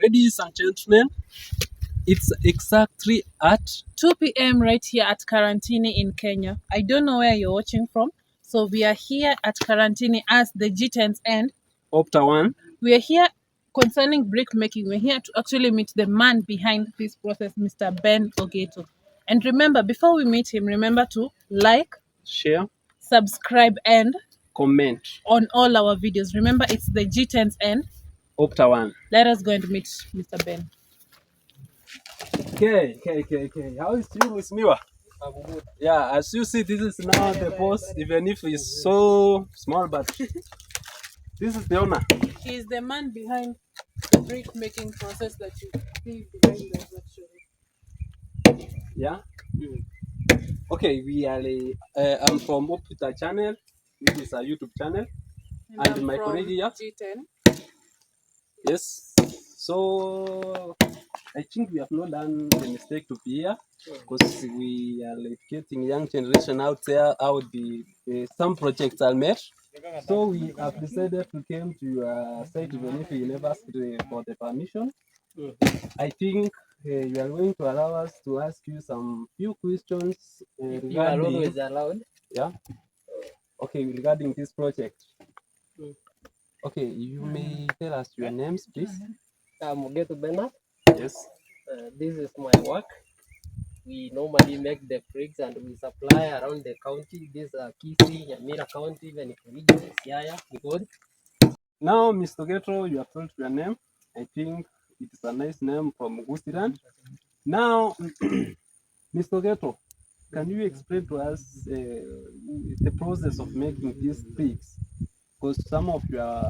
Ladies and gentlemen, it's exactly at 2 p.m. right here at Karantini in Kenya. I don't know where you're watching from. So we are here at Karantini as the G10's end. Opta 1. We are here concerning brick making. We're here to actually meet the man behind this process, Mr. Ben Ogeto. And remember, before we meet him, remember to like, Share, subscribe, and comment. on all our videos. Remember, it's the G10's end. Opta 1. Let us go and meet Mr. Ben. Okay. How is you, Miss Miwa? I'm good. Yeah, as you see, this is now the post, even if it's so small, but this is the owner. He is the man behind the brick making process that you see behind us actually. Yeah. Okay, we are. I'm from Opta channel. This is a YouTube channel, and I'm my from colleague here. G10. Yes. So I think we have not done the mistake to be here because we are educating young generation out there how some projects are made. So we have decided to come to your site even if you never asked for the permission. I think you are going to allow us to ask you some few questions You are always allowed. yeah. Okay, regarding this project. Mm. Okay, you may tell us your names, please. I'm Ogeto Bernard. Yes. This is my work. We normally make the bricks and we supply around the county. These are Kisii, Nyamira County, even if region is Siaya, good. Now, Mr. Getro, you have told your name. I think it is a nice name from Gusiran. Now, Mr. Getro, can you explain to us the process of making these bricks? Because some of your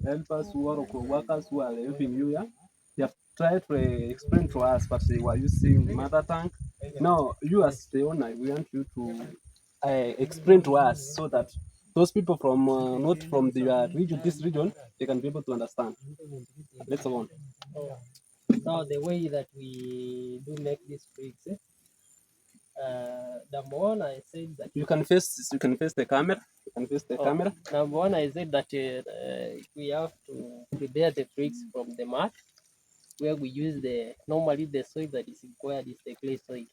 helpers who are workers who are helping you here, they have tried to explain to us, but they were using mother tongue. Now, you as the owner, we want you to explain to us so that those people from not from the region, this region, they can be able to understand. Let's go on. Now the way that we do make these bricks, number one, I said that You can face the camera. You can face the camera. number one, I said that we have to prepare the bricks from the mud, where we use normally the soil that is required is the clay soil.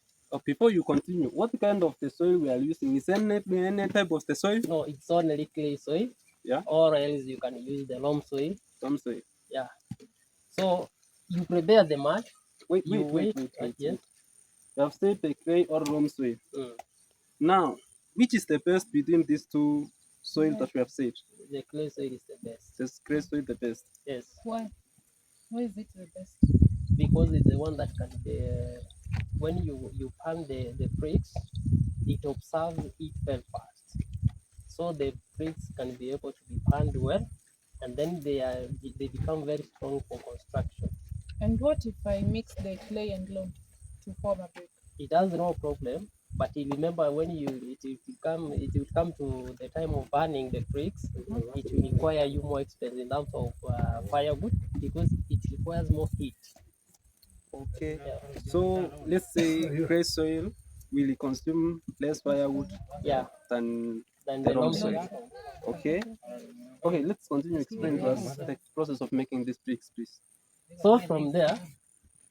Before you continue, what kind of the soil we are using? Is any type of the soil? No, it's only clay soil. Yeah. Or else you can use the loam soil. Some soil. Yeah. So you prepare the mud. Wait. Yes. You have said the clay or loam soil. Mm. Now, which is the best between these two soils that we have said? The clay soil is the best. Is clay soil the best? Yes. Why? Why is it the best? Because it's the one that can when you pan the bricks, it observes it very fast. So the bricks can be able to be panned well, and then they become very strong for construction. And what if I mix the clay and loam to form a brick? It has no problem, but you remember when it will come to the time of burning the bricks, it will require you more expense in terms of firewood because it requires more heat. Okay. Yeah. So let's say clay soil will consume less firewood Yeah. than Then the the loam loam soil. soil. Okay. Okay, let's continue explaining to us the process of making these bricks, please. So from there,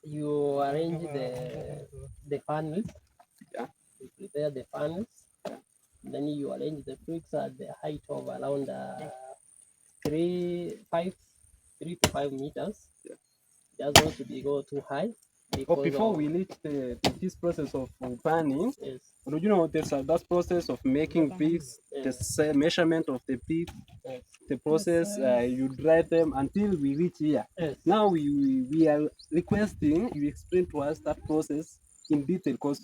you arrange the funnels. Yeah. You prepare the funnels. Then you arrange the bricks at the height of around 3 to 5 meters. Yeah. Just not to go too high. But before we reach this process of panning, Yes. you know, there's that process of making bricks, the measurement of the brick, Yes. the process, you dry them until we reach here. Yes. Now we are requesting you explain to us that process in detail because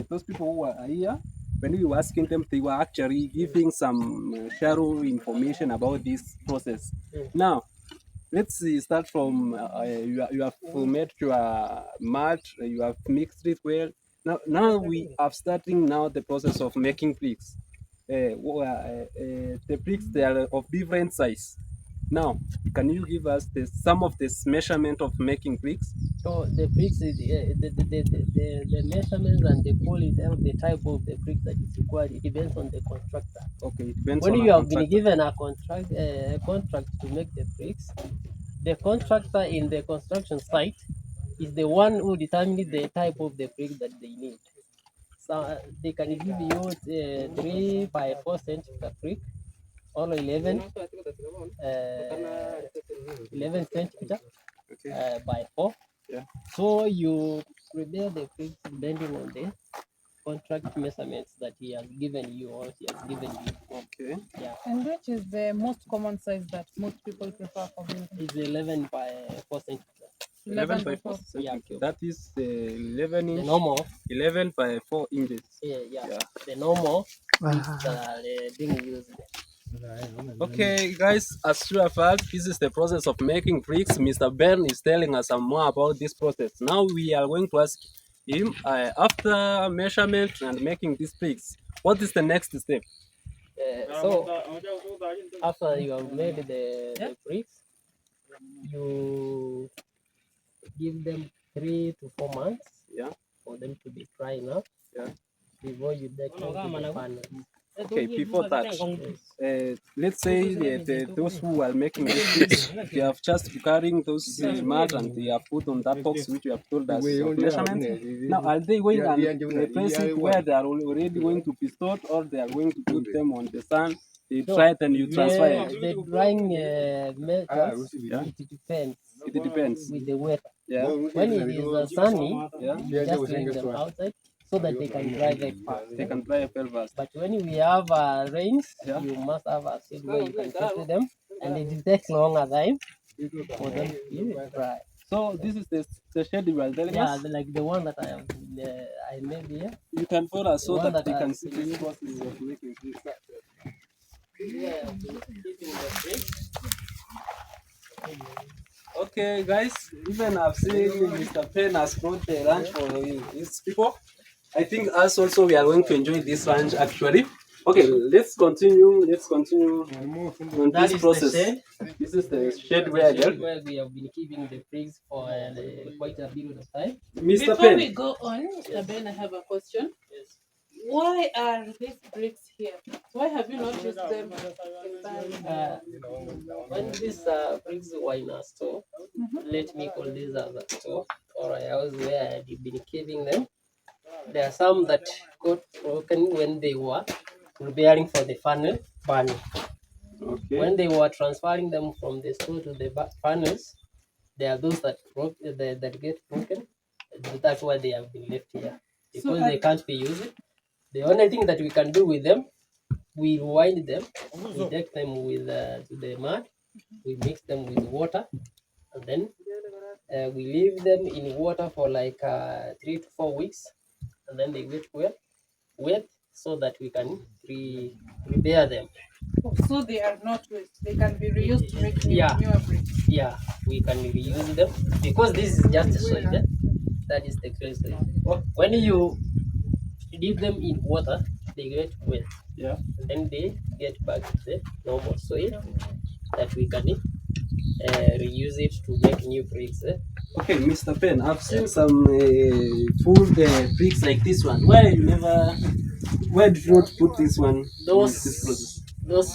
those people who are here, when we were asking them, they were actually giving some shallow information about this process. Yes. Now, let's start from you have made your mud, you have mixed it well. Now we are starting now the process of making bricks. The bricks, they are of different size. Now, can you give us some of this measurement of making bricks? So the bricks is the measurements and the quality of the type of the brick that is required. It depends on the constructor. Okay, it depends When on you a have been contractor. given a contract to make the bricks, the contractor in the construction site is the one who determines the type of the brick that they need. So they can give you 3 by 4 centimeter brick or 11 centimeter Okay. by 4. Yeah. So you prepare the bricks depending on the contract measurements that he has given you or he has given you. Okay. Yeah, And which is the most common size that most people prefer for building? it's 11 by 4 centimeter. 11 by 4 4. Yeah, centimeters. That is 11 the inch. normal. 11 by 4 inches. Yeah, yeah. Yeah. The normal is being used. Okay, guys, as true of fact, this is the process of making bricks. Mr. Ben is telling us some more about this process. Now we are going to ask him, after measurement and making these bricks, what is the next step? So after you have made the bricks, you give them 3 to 4 months Yeah. for them to be dry enough Yeah. before you take them to the panels. Okay, before that, Yes. let's say that those who are making these bricks, they have just carrying those mud and they have put on that box which you have told us of measurements. Now, are they going and place it where they are already going to be stored, or they are going to put them on the sun? They try it and you transfer it. The drying methods, Yeah. it depends It depends. with the weather. Yeah. When it is sunny, Yeah. you just leave them outside so that they can dry very fast. They can dry very fast. But when we have rains, Yeah. you must have a shade where you can keep them, and it takes longer time for them to be dry. So this is the shade you are telling Yeah, us. like the one that I have I made here. You can follow us so The one that they that can I see see. this process of making bricks. Yeah, keeping the bricks. Okay, guys, even I've seen Mr. Penn has brought the lunch for his people. I think us also we are going to enjoy this lunch actually. Okay, let's continue. Let's continue on That this is process. the shed. This is the shed where Where we have been keeping the bricks for quite a period of time. Mr. Before Penn. we go on, Mr. Ben, I have a question. Yes. Why are these bricks here? Why have you not used them in Bali? When these bricks were in a store, let me call this as a store or a house where I had been keeping them. There are some that got broken when they were preparing for the funnel burning. Okay. When they were transferring them from the store to the funnels, there are those that that get broken. That's why they have been left here because they can't be used. The only thing that we can do with them, we rewind them, we take them with to the mud, we mix them with water, and then we leave them in water for like 3 to 4 weeks, and then they get wet so that we can repair them. So they are not waste. They can be reused to make Yeah. newer bricks. Yeah, we can reuse them because this is just soil. That is the clay soil. When you leave them in water, they get wet. Yeah. And then they get back to the normal soil that we can reuse it to make new bricks. Okay, Mr. Penn, I've seen some food bricks like this one. Why did you not put this one? Those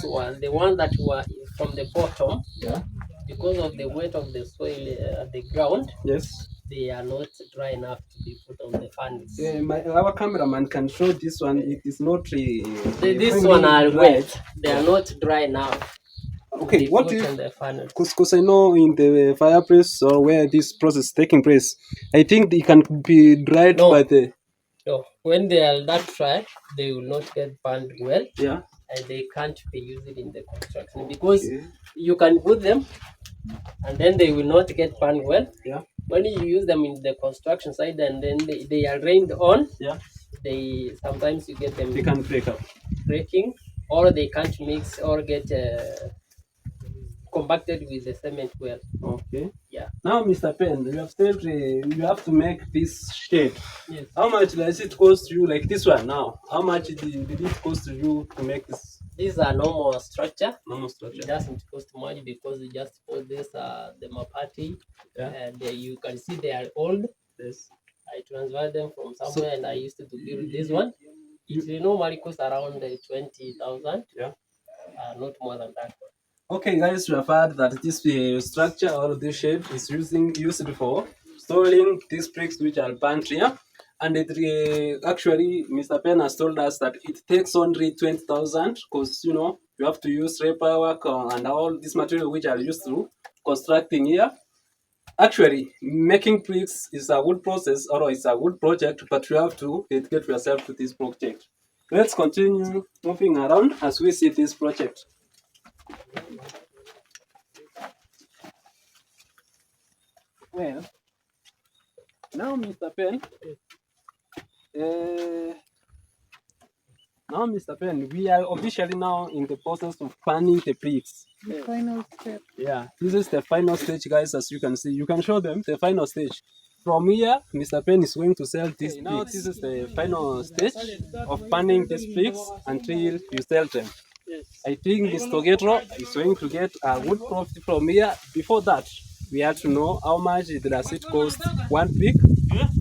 were the ones that were from the bottom. Yeah. Because of the weight of the soil at the ground, Yes. they are not dry enough to be put on the furnace. Our cameraman can show this one. It is not. This one are wet. They are not dry enough. Okay, what put if? on the furnace. Because I know in the fireplace or where this process is taking place, I think it can be dried by the. No, when they are that dry, they will not get burned well. Yeah. And they can't be used in the construction because you can put them and then they will not get burned well. Yeah. When you use them in the construction side and then they are rained on, Yeah. They sometimes you get them They can break up. breaking, or they can't mix or get compacted with the cement well. Okay. Yeah. Now, Mr. Penn, you have said you have to make this shade. Yes. How much does it cost you, like this one now? How much did it cost you to make this? These are normal structure. Normal structure. It doesn't cost much because you just put this the mapati, and you can see they are old. Yes. I transferred them from somewhere and I used to build this one. It normally costs around 20,000. Yeah. Not more than that. Okay, guys, we have heard that this structure or this shape is used for storing these bricks which are burnt here. And it actually, Mr. Penn has told us that it takes only 20,000 because you have to use repair work and all this material which are used to constructing here. Actually, making bricks is a good process or it's a good project, but you have to dedicate yourself to this project. Let's continue moving around as we see this project. Well, now, Mr. Penn, uh, we are officially now in the process of panning the bricks. The final step. Yeah, this is the final stage, guys. As you can see, you can show them the final stage. From here, Mr. Penn is going to sell these bricks. Now, this is the final stage of panning these bricks until you sell them. I think Mr. Getro is going to get a good profit from here. Before that, we have to know how much does it cost one brick,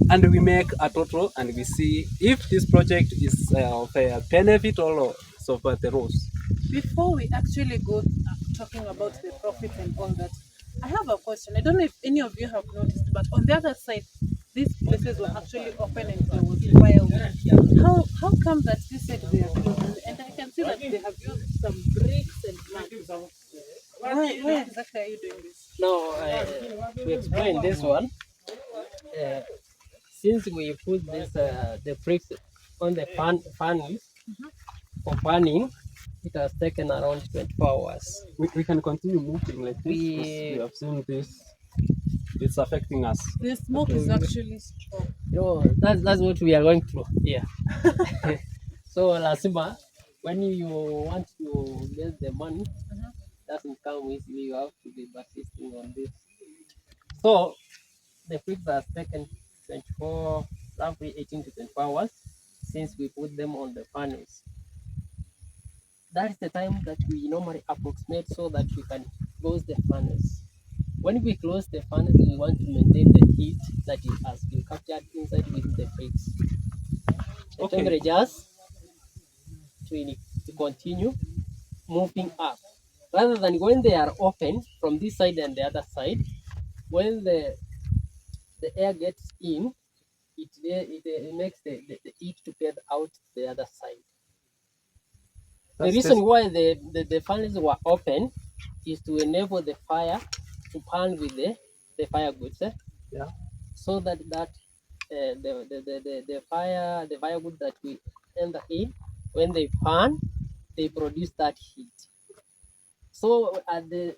and we make a total and we see if this project is of a benefit or loss of the loss. Before we actually go talking about the profit and all that, I have a question. I don't know if any of you have noticed, but on the other side, these places were actually open and there was firewood. How come that this side they are closed? And I can see that they have used some bricks and mud. Why exactly are you doing this? Now, to explain this one, since we put this the bricks on the furnace for panning, it has taken around 24 hours. We can continue moving like this. We have seen this. It's affecting us. The smoke is actually strong. That's what we are going through here. So, Lasima, when you want to get the money, doesn't come easily. You have to be persisting on this. So, the bricks has taken 24, roughly 18 to 24 hours since we put them on the furnace. That is the time that we normally approximate so that we can close the furnace. When we close the furnace, we want to maintain the heat that it has been captured inside within the bricks. The temperatures to continue moving up. Rather than when they are open from this side and the other side, when the air gets in, it makes the heat to get out the other side. The reason why the furnaces were open is to enable the fire to burn with the firegoods. Yeah. So that the firewood that we enter in, when they burn, they produce that heat. So at the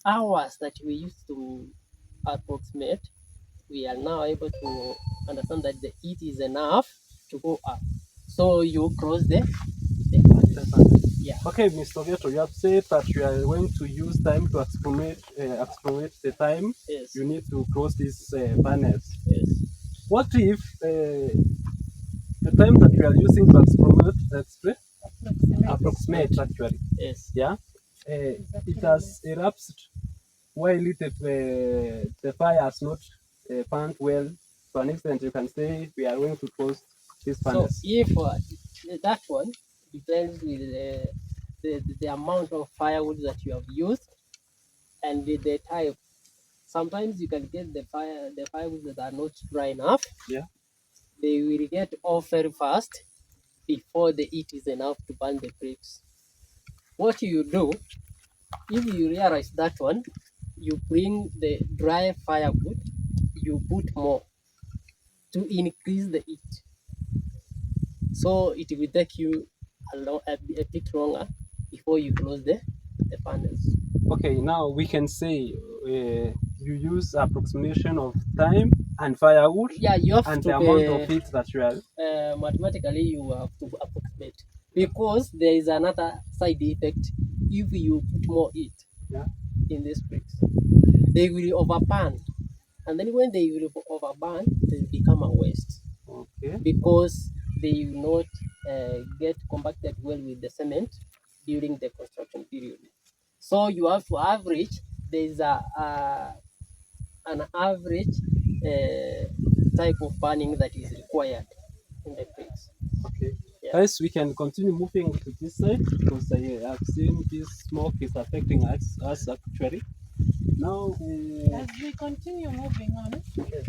hours that we used to approximate, we are now able to understand that the heat is enough to go up. So you cross the furnace. Yeah. Okay, Mr. Geto, you have said that you are going to use time to approximate the time Yes. you need to close these panels. Yes. What if the time that you are using to approximate actually, Yes. yeah, it has elapsed while the fire has not burned well. To an extent, you can say we are going to close these So panels. if that one depends with the amount of firewood that you have used and the type. Sometimes you can get the firewood that are not dry enough. Yeah. They will get off very fast before the heat is enough to burn the bricks. What you do, if you realize that one, you bring the dry firewood, you put more to increase the heat. So it will take you a bit longer before you close the panels. Okay, now we can say you use approximation of time and firewood Yeah, you have and to the amount of heat that you are. mathematically you have to approximate because there is another side effect. If you put more heat in these bricks, they will overburn, and then when they will overburn, they become a waste. Okay. Because they will not get compacted well with the cement during the construction period. So you have to average. There is an average type of burning that is required in the bricks. Okay. Yeah. Guys, we can continue moving to this side because I have seen this smoke is affecting us actually. Now, As we continue moving on, Yes.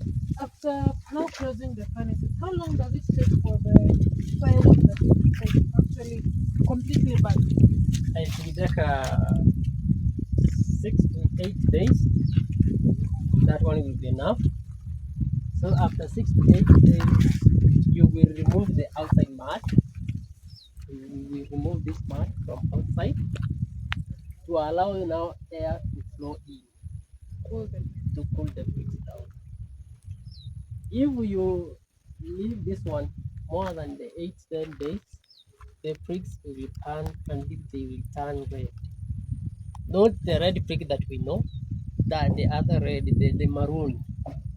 after now closing the furnaces, how long does it take for the firewood that is actually completely burnt? It will take 6 to 8 days. That one will be enough. So after 6 to 8 days, you will remove the outside mat. You will remove this mat from outside to allow now air to flow in Cool them. to cool the bricks down. If you leave this one more than the 8 10 days, the bricks will turn until they will turn red. Not the red brick that we know, that the other red, the maroon.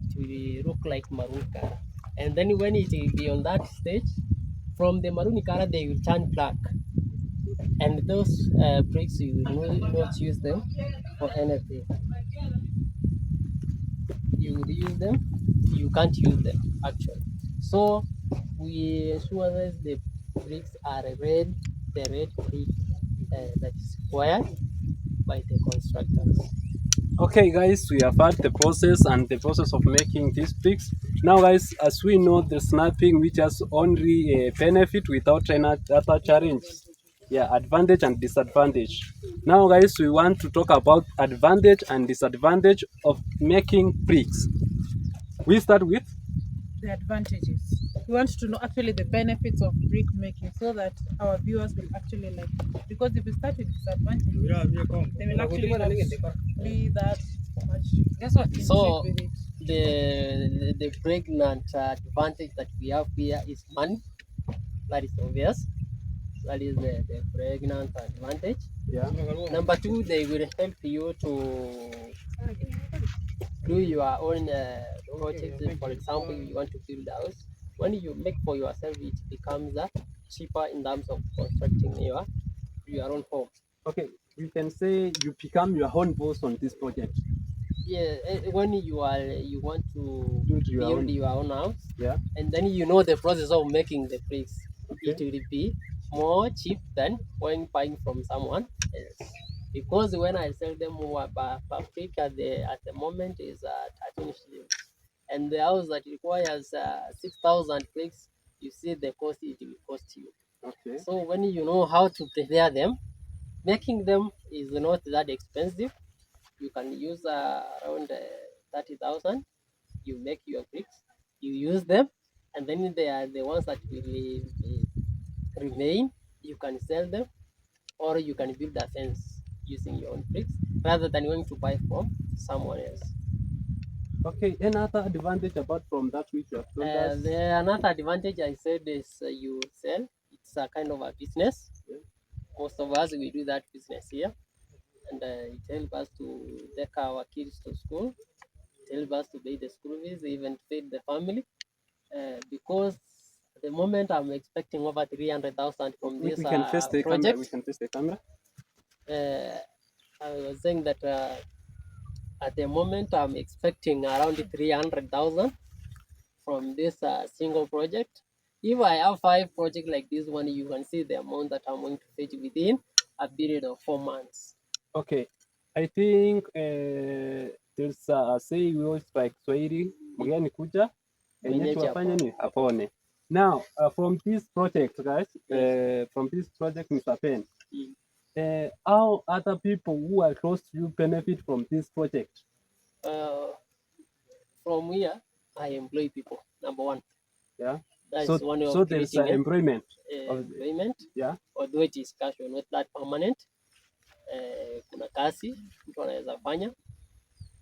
It will look like maroon color. And then when it will be on that stage, from the maroon color they will turn black. And those bricks you will not use them for anything. You will use them, you can't use them actually. So we ensure that the bricks are red, the red brick that is required by the constructors. okay, guys, we have had the process and the process of making these bricks. Now, guys, as we know, the snapping which has only a benefit without any other challenge. Yeah, advantage and disadvantage. Now, guys, we want to talk about advantage and disadvantage of making bricks. We start with The advantages. We want to know actually the benefits of brick making so that our viewers will actually like it. Because if we start with disadvantages, they will actually not be that much So intrigued with it. the pregnant advantage that we have here is money. That is obvious. That is the pregnant advantage. yeah. Number two, they will help you to do your own project. For example, you want to build a house. When you make for yourself, it becomes cheaper in terms of constructing your own home. Okay, we can say you become your own boss on this project. Yeah, when you want to Do it your build own. your own house, Yeah. and then you know the process of making the bricks, Okay. it will be more cheap than when buying from someone else. Because when I sell them per brick at the moment is 13 shillings, and the house that requires 6,000 bricks, you see the cost it will cost you. Okay. So when you know how to prepare them, making them is not that expensive. You can use around 30,000. You make your bricks, you use them, and then they are the ones that will remain. You can sell them, or you can build a fence using your own bricks rather than going to buy from someone else. Okay. Another advantage apart from that which you have told us. Another advantage I said is you sell. It's a kind of a business. Yeah. Most of us we do that business here, and it helps us to take our kids to school. It helps us to pay the school fees, even feed the family. Because at the moment I'm expecting over 300,000 from We this can face the camera. We project. can face the camera. Uh, I was saying that at the moment I'm expecting around 300,000 from this single project. If I have 5 projects like this one, you can see the amount that I'm going to fetch within a period of 4 months. Okay. I think there's a say we always like Swahili, mgeni kuja enyeji Mwenyeji wafanye hapa. ni apone. Now, from this project, guys, Yes. from this project, Mr. Pen, Mm. how other people who are close to you benefit from this project? Uh, from here, I employ people. Number one, Yeah. that's So, one so of there's creating employment. Of, employment, yeah. although it is casual, not that permanent. Kuna kazi mtu anaweza fanya,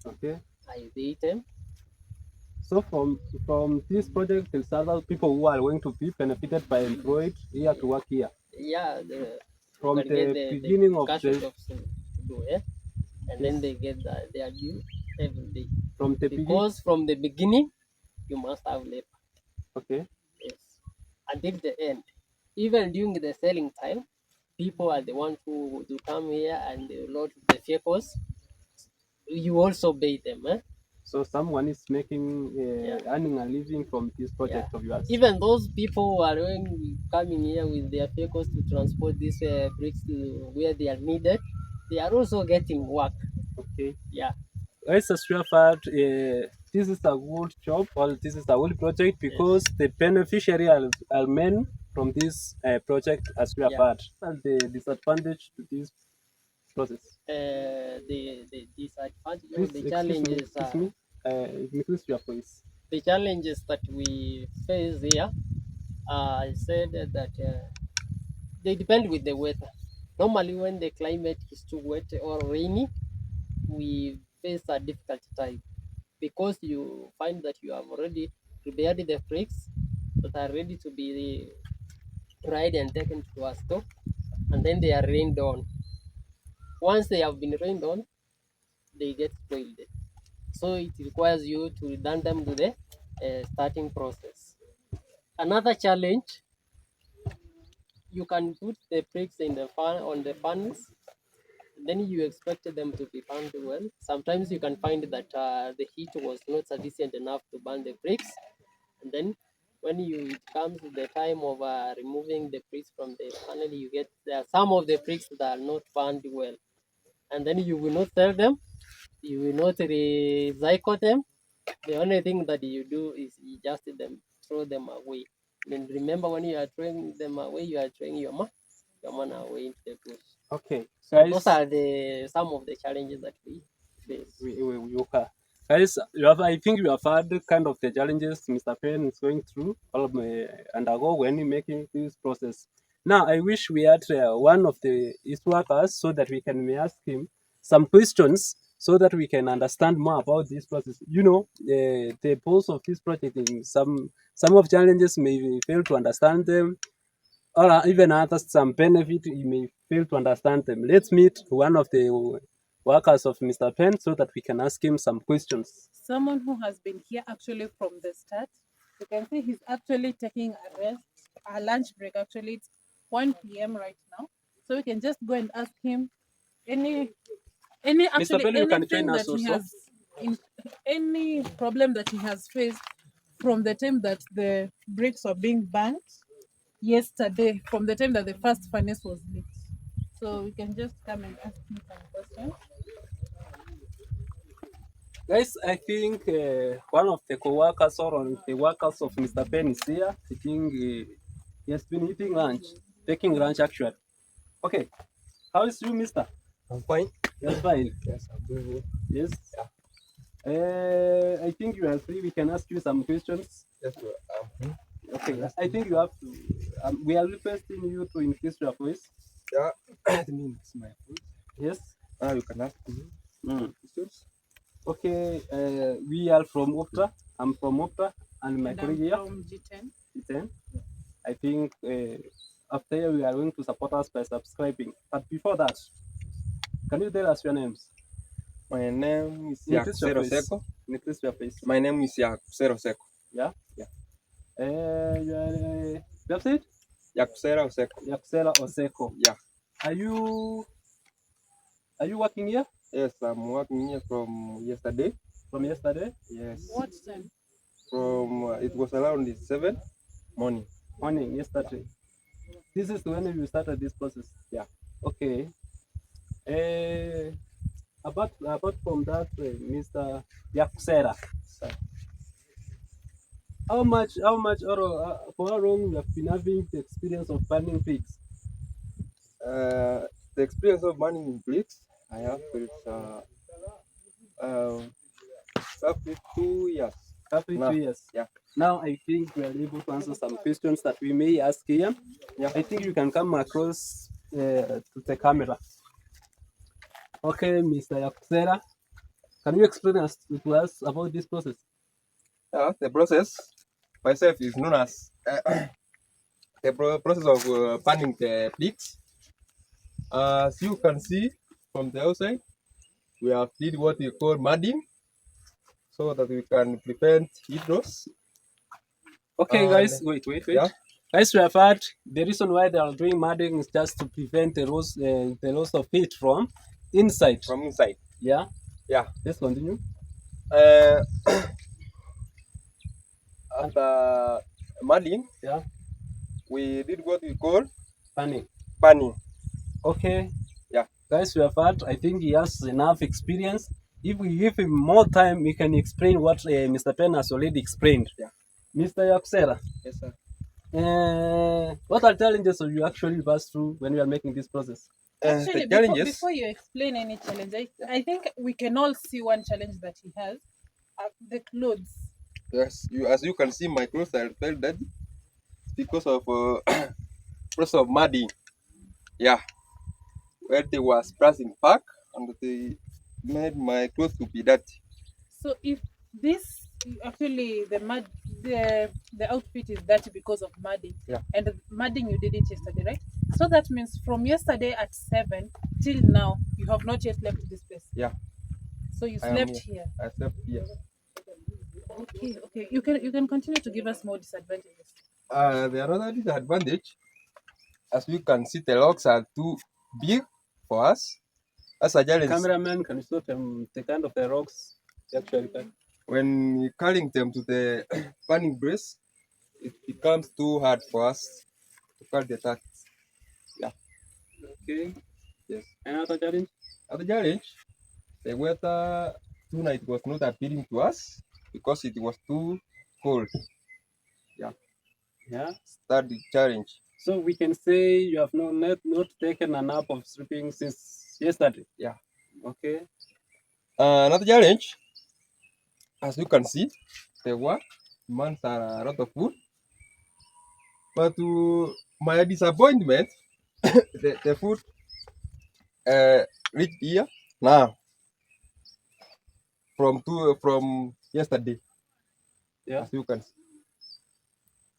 Okay. I pay them. So from this project, there's other people who are going to be benefited by employed here to work here. Yeah, you From can get the the beginning of casual the jobs to do, and then yes, they get their due every day. from the beginning. Because from the beginning, you must have labor, Okay. yes, until the end. Even during the selling time, people are the ones who do come here and they load the vehicles. You also pay them. So someone is making earning a living from this project of yours. Even those people who are coming here with their vehicles to transport these bricks to where they are needed, they are also getting work. Okay. Yeah. Guys, as we have heard, this is a good job, or this is a good project because the beneficiary are men from this project, as we have heard. And the disadvantage to this process. The disadvantage or Please the excuse challenges me. Increase your voice. the challenges that we face here, I said that they depend with the weather. Normally, when the climate is too wet or rainy, we face a difficult time because you find that you have already prepared the bricks that are ready to be dried and taken to a store, and then they are rained on. Once they have been rained on, they get spoiled. So it requires you to return them to the starting process. Another challenge, you can put the bricks in the on the furnace, then you expect them to be burned well. Sometimes you can find that the heat was not sufficient enough to burn the bricks, and then when it comes to the time of removing the bricks from the panel, you get some of the bricks that are not burned well, and then you will not sell them, you will not recycle them. The only thing that you do is you just throw them away. And remember, when you are throwing them away, you are throwing your money away into the bush. Okay, So guys. those are some of the challenges that we face. Okay. Guys, I think you have heard kind of the challenges Mr. Penn is going through or undergo when making this process. Now, I wish we had one of his workers so that we can ask him some questions so that we can understand more about this process. You know, the purpose of this project, in some of challenges may fail to understand them, or even others some benefit you may fail to understand them. Let's meet one of the workers of Mr. Penn so that we can ask him some questions. Someone who has been here actually from the start. You can see he's actually taking a rest, a lunch break. Actually, it's 1 p.m. right now. So we can just go and ask him any Mr. Penn, you can anything join that us he also. has any problem that he has faced from the time that the bricks were being burnt yesterday, from the time that the first furnace was lit. So we can just come and ask him some questions. Guys, I think one of the co-workers or the workers of Mr. Penn is here. I think he has been eating lunch, taking lunch actually. Okay, how is you, Mister? I'm fine. You're fine. Yes, I'm doing good. Yes. Yeah. I think you are free. We can ask you some questions. Yes, I'm free. Okay, I think you have to. We are requesting you to increase your voice. Yeah, it means my food. Yes. Now you can ask me questions. Okay, we are from Optra. I'm from Optra, and my And colleague I'm here, from G10. Iten. I think after we are going to support us by subscribing. But before that, can you tell us your names? My name is Increase your Yakusero voice. Seko. Increase your face. My name is Yakusero Seko. Yeah. Yeah. You have said Yakusero Seko. Yakusela Oseko. Yeah. Are you working here Yes, I'm working here from yesterday. from yesterday Yes. What time? From it was around 7 morning. morning? Yesterday. This is when you started this process. Yeah. Okay. Apart from that, Mr. Yakusera, how much or for how long you have been having the experience of burning pigs? The experience of burning in bricks, I have it roughly 2 years. Roughly Now. 2 years. Yeah. Now I think we are able to answer some questions that we may ask here. Yeah. I think you can come across to the camera. Okay, Mr. Yakusera, can you explain to us about this process? The process myself is known as the process of burning the bricks. As you can see from the outside, we have did what we call mudding so that we can prevent heat loss. Okay, guys, wait. Yeah. Guys, we have heard the reason why they are doing mudding is just to prevent the loss of heat from inside. From inside. Yeah. Yeah. Let's continue. Uh, after mudding, Yeah, we did what we call panning. panning. Okay, Yeah. guys, we have heard. I think he has enough experience. If we give him more time, he can explain what Mr. Pen has already explained. Yeah. Mr. Yaksera, Yes, sir. what are challenges you actually pass through when you are making this process? The Actually, challenges. before you explain any challenge, I think we can all see one challenge that he has. The clothes. Yes, as you can see, my clothes are very dirty because of process of mudding. Yeah, where they were splashing back and they made my clothes to be dirty. So if this actually the outfit is dirty because of mudding, Yeah. and the mudding you did it yesterday, right? So that means from yesterday at 7 till now you have not yet left this place. Yeah, So you I am slept here. here. I slept here. Okay. You can continue to give us more disadvantages. The another disadvantage, as you can see, the logs are too big for us. That's a challenge. Cameraman, can you show them the kind of the rocks you actually cut? When carrying them to the panning brace, it becomes too hard for us to cut the tacks. Okay. Yes. Another challenge? Other challenge, the weather tonight was not appealing to us because it was too cold. Yeah. That's the challenge. So we can say you have not taken a nap of sleeping since yesterday. Yeah. Okay. Another challenge, as you can see, the work demands a lot of food. But to my disappointment, the food reached here now from yesterday. Yeah. As you can see.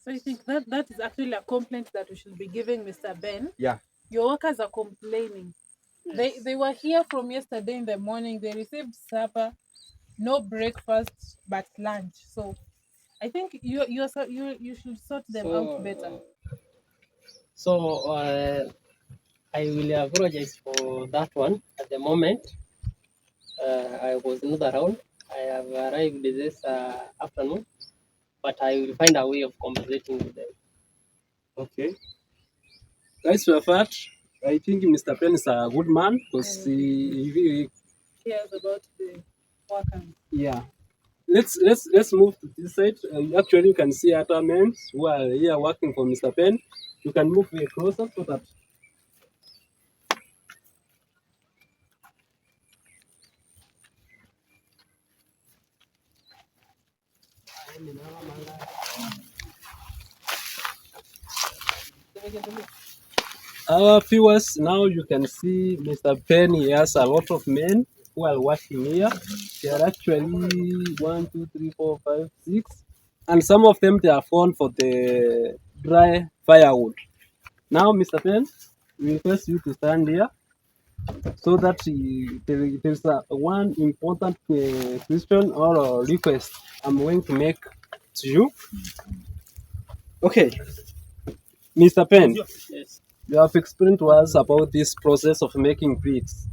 So you think that is actually a complaint that we should be giving Mr. Ben? Yeah. Your workers are complaining. They were here from yesterday in the morning. They received supper, no breakfast, but lunch. So I think you should sort them out better. So I will apologize for that one. At the moment, I was not around. I have arrived this afternoon, but I will find a way of compensating with them. Okay. Guys, we have heard. I think Mr. Pen is a good man because Cares about the workers. yeah. Let's move to this side. Actually, you can see other men who are here working for Mr. Pen. You can move way closer so that. Our viewers, now you can see Mr. Pen. He has a lot of men who are working here. There are actually 1, 2, 3, 4, 5, 6, and some of them they are gone for the dry firewood. Now, Mr. Pen, we request you to stand here so that there's one important question or request I'm going to make to you. Okay, Mr. Pen, Yes. you have explained to us about this process of making bricks.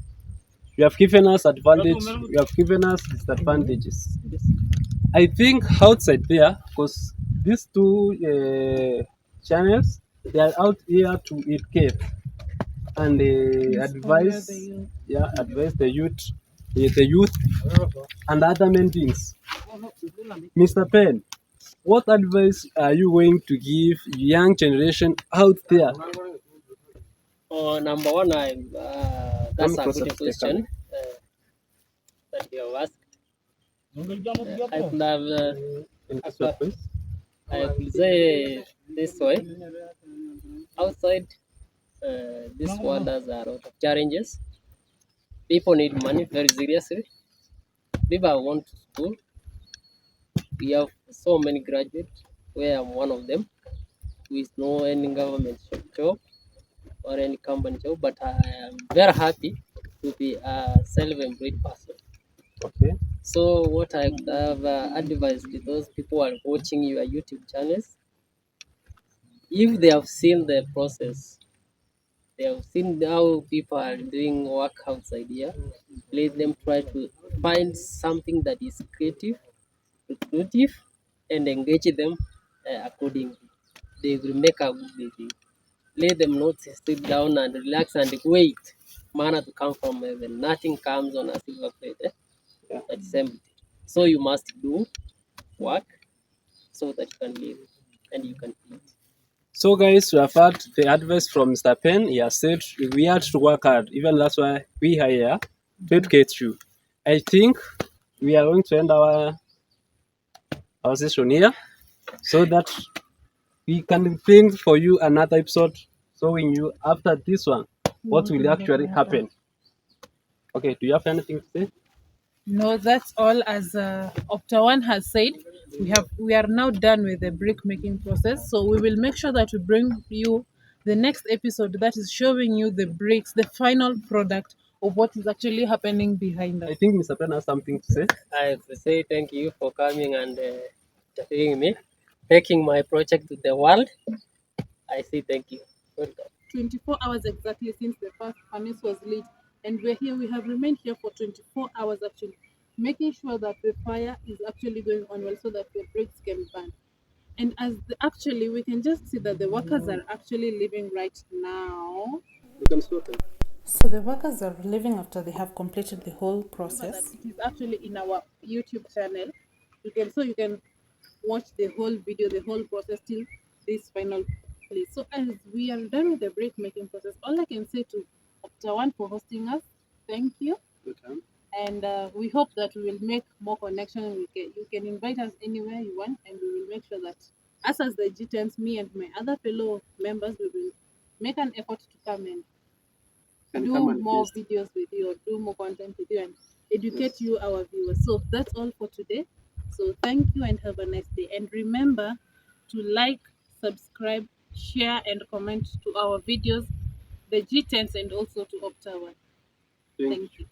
You have given us advantage, you have given us disadvantages. I think outside there, because these two channels, they are out here to educate and advise, advise the youth and other men beings. Mr. Pen, what advice are you going to give young generation out there? Number one, that's a closer good to the question that you have asked. I could have, In this way, please. I could say this way. Outside this world has a lot of challenges. People need money very seriously. People are want to school. We have so many graduates, where I'm one of them, with no any government job or any company job, but I am very happy to be a self-employed person. Okay. So what I would have advised to those people who are watching your YouTube channels, if they have seen the process They have seen how people are doing work outside here. Let them try to find something that is creative, and engage them accordingly. They will make a good living. Let them not sit down and relax and wait manna to come from heaven. Nothing comes on a silver plate. Yeah. That is empty. So you must do work so that you can live and you can eat. So guys, we have had the advice from Mr. Penn. He has said we had to work hard. Even that's why we are here to educate you. I think we are going to end our session here so that we can bring for you another episode showing you after this one what will actually happen. Okay, do you have anything to say? No, that's all. As Opta One has said, we are now done with the brick making process. So we will make sure that we bring you the next episode that is showing you the bricks, the final product of what is actually happening behind us. I think Mr. Penn has something to say. I have to say thank you for coming and interviewing me, taking my project to the world. I say thank you. Welcome. 24 hours exactly since the first furnace was lit, and we're here. We have remained here for 24 hours actually, making sure that the fire is actually going on well so that the bricks can burn. And actually, we can just see that the workers are actually leaving right now. You can stop it. So the workers are leaving after they have completed the whole process. It is actually in our YouTube channel. You can watch the whole video, the whole process till this final place. So as we are done with the brick making process, all I can say to Opta One for hosting us, thank you. Okay. And we hope that we will make more connection. You can invite us anywhere you want, and we will make sure that us as the G10s, me and my other fellow members, we will make an effort to come and Can do come and more feast. videos with you or do more content with you and educate Yes. you, our viewers. So that's all for today. So thank you and have a nice day. And remember to like, subscribe, share, and comment to our videos, the G10s, and also to Opta One. Thank Thank you.